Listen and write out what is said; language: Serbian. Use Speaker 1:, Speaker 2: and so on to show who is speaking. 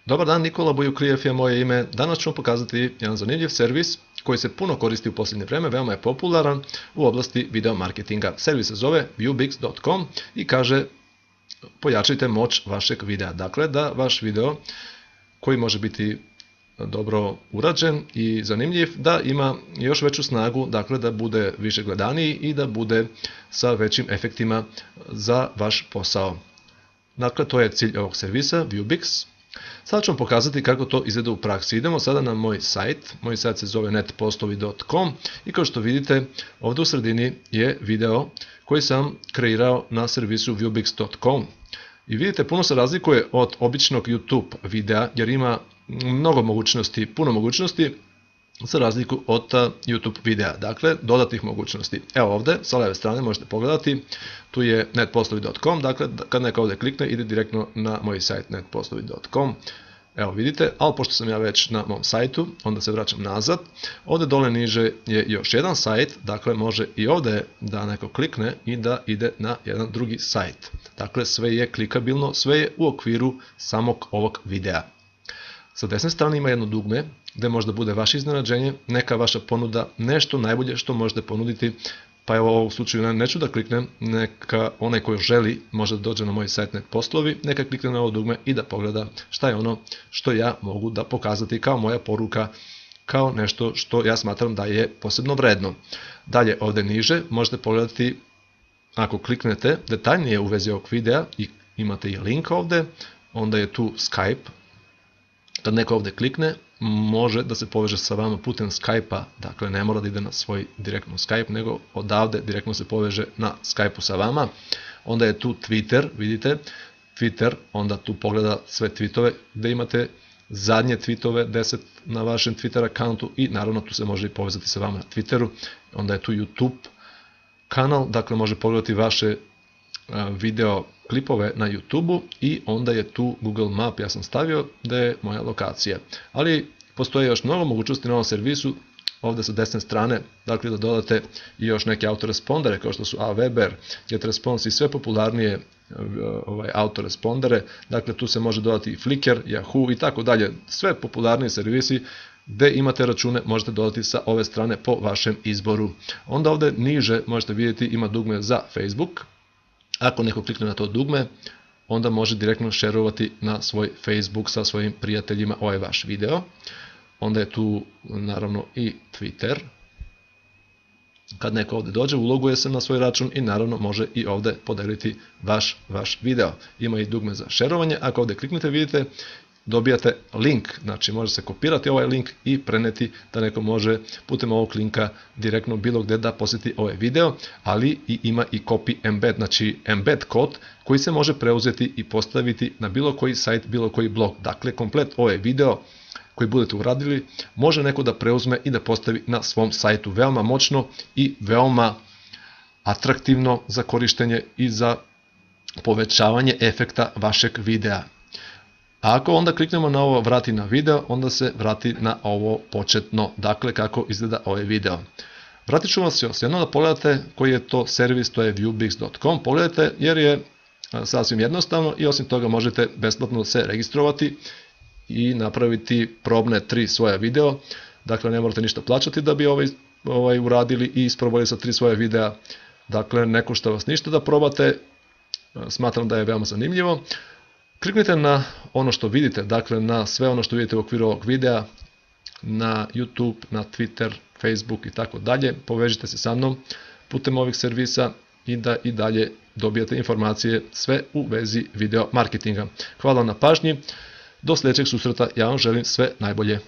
Speaker 1: Dobar dan, Nikola Bujuklijev je moje ime. Danas ću vam pokazati jedan zanimljiv servis koji se puno koristi u posljednje vreme, veoma je popularan u oblasti video marketinga. Servis se zove viewbix.com i kaže pojačajte moć vašeg videa. Dakle, da vaš video koji može biti dobro urađen i zanimljiv, da ima još veću snagu, dakle da bude više gledaniji i da bude sa većim efektima za vaš posao. Dakle, to je cilj ovog servisa, Viewbix. Sada ću vam pokazati kako to izgleda u praksi. Idemo sada na moj sajt. Moj sajt se zove netposlovi.com i kao što vidite, ovdje u sredini je video koji sam kreirao na servisu viewbix.com. I vidite, puno se razlikuje od običnog YouTube videa jer ima mnogo mogućnosti, puno mogućnosti za razliku od YouTube videa. Dakle, dodatnih mogućnosti. Evo ovdje, sa leve strane možete pogledati, tu je netposlovi.com, dakle kad neko ovdje klikne ide direktno na moj sajt netposlovi.com. Evo vidite, ali pošto sam ja već na mom sajtu, onda se vraćam nazad. Ovdje dole niže je još jedan sajt, dakle može i ovdje da neko klikne i da ide na jedan drugi sajt. Dakle, sve je klikabilno, sve je u okviru samog ovog videa. Sa desne strane ima jedno dugme gdje možda bude vaše iznenađenje, neka vaša ponuda, nešto najbolje što možete ponuditi. Pa evo u ovom slučaju neću da kliknem, neka onaj koji želi može da dođe na moj sajt netposlovi, neka klikne na ovo dugme i da pogleda šta je ono što ja mogu da pokazati kao moja poruka, kao nešto što ja smatram da je posebno vredno. Dalje ovdje niže možete pogledati, ako kliknete detaljnije u vezi ovog videa i imate i link ovdje, onda je tu Skype. Kad neko ovdje klikne, može da se poveže sa vama putem Skype-a, dakle ne mora da ide na svoj direktno Skype, nego odavde direktno se poveže na Skype-u sa vama. Onda je tu Twitter, vidite, Twitter, onda tu pogleda sve tweetove gdje imate zadnje tweetove, 10 na vašem Twitter accountu i naravno tu se može i povezati sa vama na Twitteru. Onda je tu YouTube kanal, dakle može pogledati vaše video klipove na YouTube-u i onda je tu Google Map, ja sam stavio da je moja lokacija. Ali postoje još mnogo mogućnosti na ovom servisu, ovdje sa desne strane, dakle da dodate i još neke autorespondere kao što su Aweber, GetResponse i sve popularnije autorespondere, dakle tu se može dodati i Flickr, Yahoo i tako dalje, sve popularniji servisi gdje imate račune možete dodati sa ove strane po vašem izboru. Onda ovdje niže možete vidjeti ima dugme za Facebook. Ako neko klikne na to dugme, onda može direktno šerovati na svoj Facebook sa svojim prijateljima ovaj vaš video. Onda je tu naravno i Twitter. Kad neko ovdje dođe, uloguje se na svoj račun i naravno može i ovdje podeliti vaš video. Ima i dugme za šerovanje. Ako ovdje kliknete, vidite, dobijate link, znači može se kopirati ovaj link i preneti da neko može putem ovog linka direktno bilo gdje da posjeti ovaj video, ali ima i copy embed, znači embed kod koji se može preuzeti i postaviti na bilo koji sajt, bilo koji blog. Dakle, komplet ovaj video koji budete uradili može neko da preuzme i da postavi na svom sajtu. Veoma moćno i veoma atraktivno za korištenje i za povećavanje efekta vašeg videa. A ako onda kliknemo na ovo vrati na video, onda se vrati na ovo početno, dakle kako izgleda ovaj video. Vratit ću vas još jedno da pogledate koji je to servis, to je viewbix.com, pogledajte jer je sasvim jednostavno i osim toga možete besplatno se registrovati i napraviti probne 3 svoja video, dakle ne morate ništa plaćati da bi uradili i isprobali sa 3 svoja videa, dakle ne košta vas ništa da probate, smatram da je veoma zanimljivo. Kliknite na ono što vidite, dakle na sve ono što vidite u okviru ovog videa, na YouTube, na Twitter, Facebook i tako dalje. Povežite se sa mnom putem ovih servisa i da i dalje dobijete informacije sve u vezi video marketinga. Hvala na pažnji, do sljedećeg susreta, ja vam želim sve najbolje.